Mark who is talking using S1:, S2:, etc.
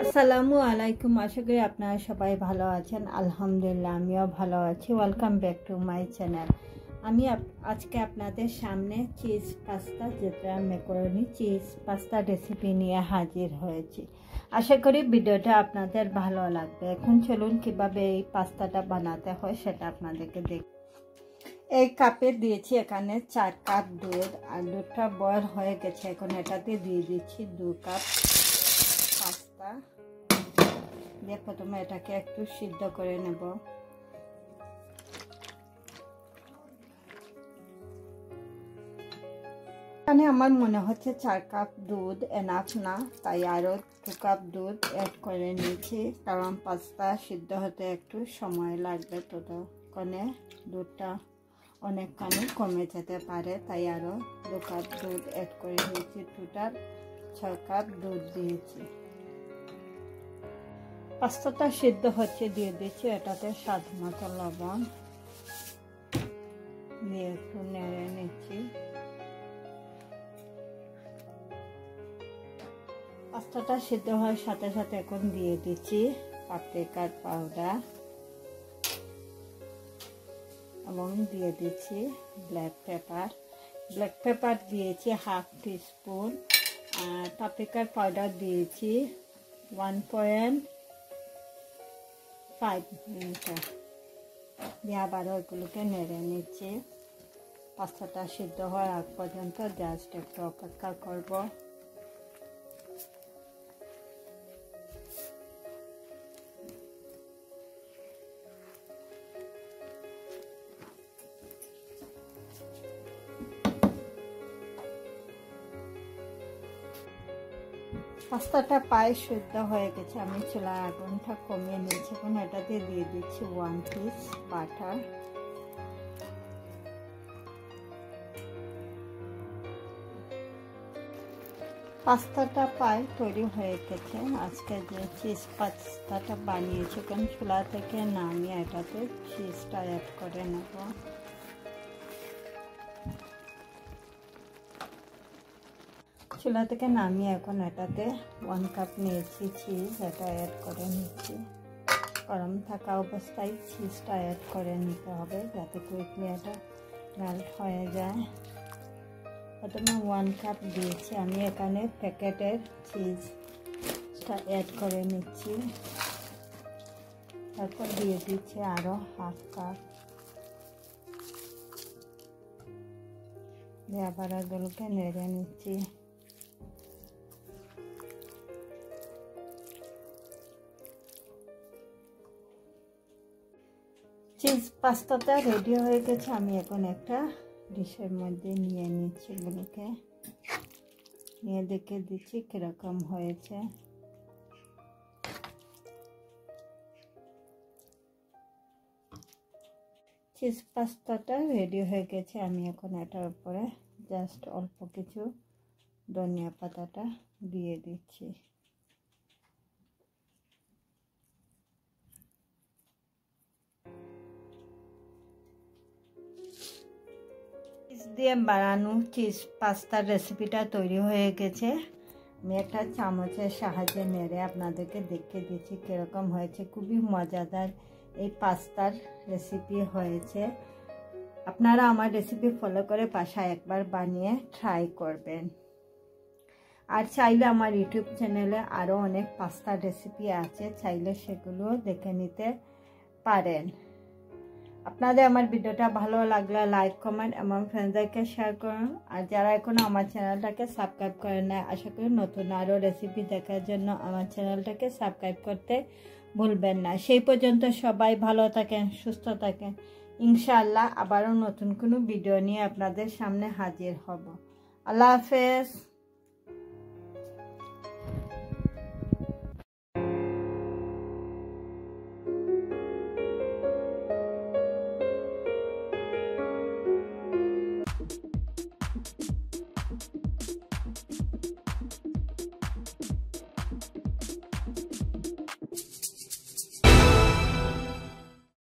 S1: আসসালামু আলাইকুম। আশা করি আপনারা সবাই ভালো আছেন। আলহামদুলিল্লাহ আমিও ভালো আছি। Welcome back to my channel. আমি আজকে আপনাদের সামনে চিজ পাস্তা, যেটা ম্যাকারনি চিজ পাস্তা রেসিপি নিয়ে হাজির হয়েছি। আশা করি ভিডিওটা আপনাদের ভালো লাগবে। এখন চলুন কিভাবে এই পাস্তাটা বানাতে হয় সেটা আপনাদেরকে দেখ। এই কাপে দিয়েছি এখানে 4 কাপ দুধ, আর দুধটা বয়েল হয়ে গেছে। এখন এটাতে দিয়ে দিচ্ছি 2 কাপ পাস্তা। দিয়ে প্রথমে এটাকে একটু সিদ্ধ করে নেব। এখানে আমার মনে হচ্ছে 4 কাপ দুধ এনাফ না, তাই আরও 2 কাপ দুধ অ্যাড করে নিয়েছি, কারণ পাস্তা সিদ্ধ হতে একটু সময় লাগবে, ততক্ষণে দুধটা অনেকখানি কমে যেতে পারে, তাই আরও 2 কাপ দুধ অ্যাড করে নিয়েছি। টোটাল 6 কাপ দুধ দিয়েছি। পাস্তাটা সিদ্ধ হচ্ছে, দিয়ে দিচ্ছি এটাতে স্বাদ মতো লবণ দিয়ে একটু নেড়ে নিচ্ছি। পাস্তাটা সিদ্ধ হওয়ার সাথে সাথে এখন দিয়ে দিচ্ছি পাপরিকার পাউডার এবং দিয়ে দিচ্ছি ব্ল্যাক পেপার দিয়েছি 1/2 টিস্পুন, আর পাপরিকার পাউডার দিয়েছি 1.5 মিনিটার দিয়ে আবারও এগুলোকে নেড়ে নিচ্ছি। পাস্তাটা সিদ্ধ হওয়ার আগ পর্যন্ত জাস্ট একটু অপেক্ষা করব। পাস্তাটা প্রায় সিদ্ধ হয়ে গেছে। আমি চুলার আগুনটা কমিয়ে নিয়েছি। এখন এটাতে দিয়ে দিচ্ছি 1 পিস বাটার। পাস্তাটা প্রায় তৈরি হয়ে গেছে। আজকে যে চিজ পাস্তাটা বানিয়েছি, এখন চুলা থেকে নামিয়ে এটাতে চিজটা অ্যাড করে নেব। চুলা থেকে নামিয়ে এখন এটাতে 1 কাপ নিয়েছি চিজ, এটা অ্যাড করে নিচ্ছি। গরম থাকা অবস্থায় চিজটা অ্যাড করে নিতে হবে, যাতে কুইকলি এটা মেল্ট হয়ে যায়। প্রথমে 1 কাপ দিয়েছি আমি, এখানে প্যাকেটের চিজটা অ্যাড করে নিচ্ছি। তারপর দিয়ে দিচ্ছি আরও 1/2 কাপ। দিয়ে আবার এগুলোকে নেড়ে নিচ্ছি। চিজ পাস্তাটা রেডি হয়ে গেছে। আমি এখন একটা ডিশের মধ্যে নিয়ে নিচ্ছি, এগুলোকে নিয়ে দেখে দিচ্ছি কিরকম হয়েছে। চিজ পাস্তাটা রেডি হয়ে গেছে। আমি এখন এটার উপরে জাস্ট অল্প কিছু ধনিয়া পাতাটা দিয়ে দিচ্ছি। চিজ দিয়ে বানানো চিজ পাস্তার রেসিপিটা তৈরি হয়ে গেছে। আমি একটা চামচের সাহায্যে নেড়ে আপনাদেরকে দেখিয়ে দিচ্ছি কীরকম হয়েছে। খুবই মজাদার এই পাস্তার রেসিপি হয়েছে। আপনারা আমার রেসিপি ফলো করে বাসায় একবার বানিয়ে ট্রাই করবেন। আর চাইলে আমার ইউটিউব চ্যানেলে আরও অনেক পাস্তার রেসিপি আছে, চাইলে সেগুলোও দেখে নিতে পারেন। আপনাদের আমার ভিডিওটা ভালো লাগলে লাইক, কমেন্ট এবং ফ্রেন্ডদেরকে শেয়ার করুন। আর যারা এখনও আমার চ্যানেলটাকে সাবস্ক্রাইব করেন না, আশা করি নতুন আরও রেসিপি দেখার জন্য আমার চ্যানেলটাকে সাবস্ক্রাইব করতে ভুলবেন না। সেই পর্যন্ত সবাই ভালো থাকেন, সুস্থ থাকেন। ইনশাআল্লাহ আবারও নতুন কোনো ভিডিও নিয়ে আপনাদের সামনে হাজির হব। আল্লাহ হাফেজ।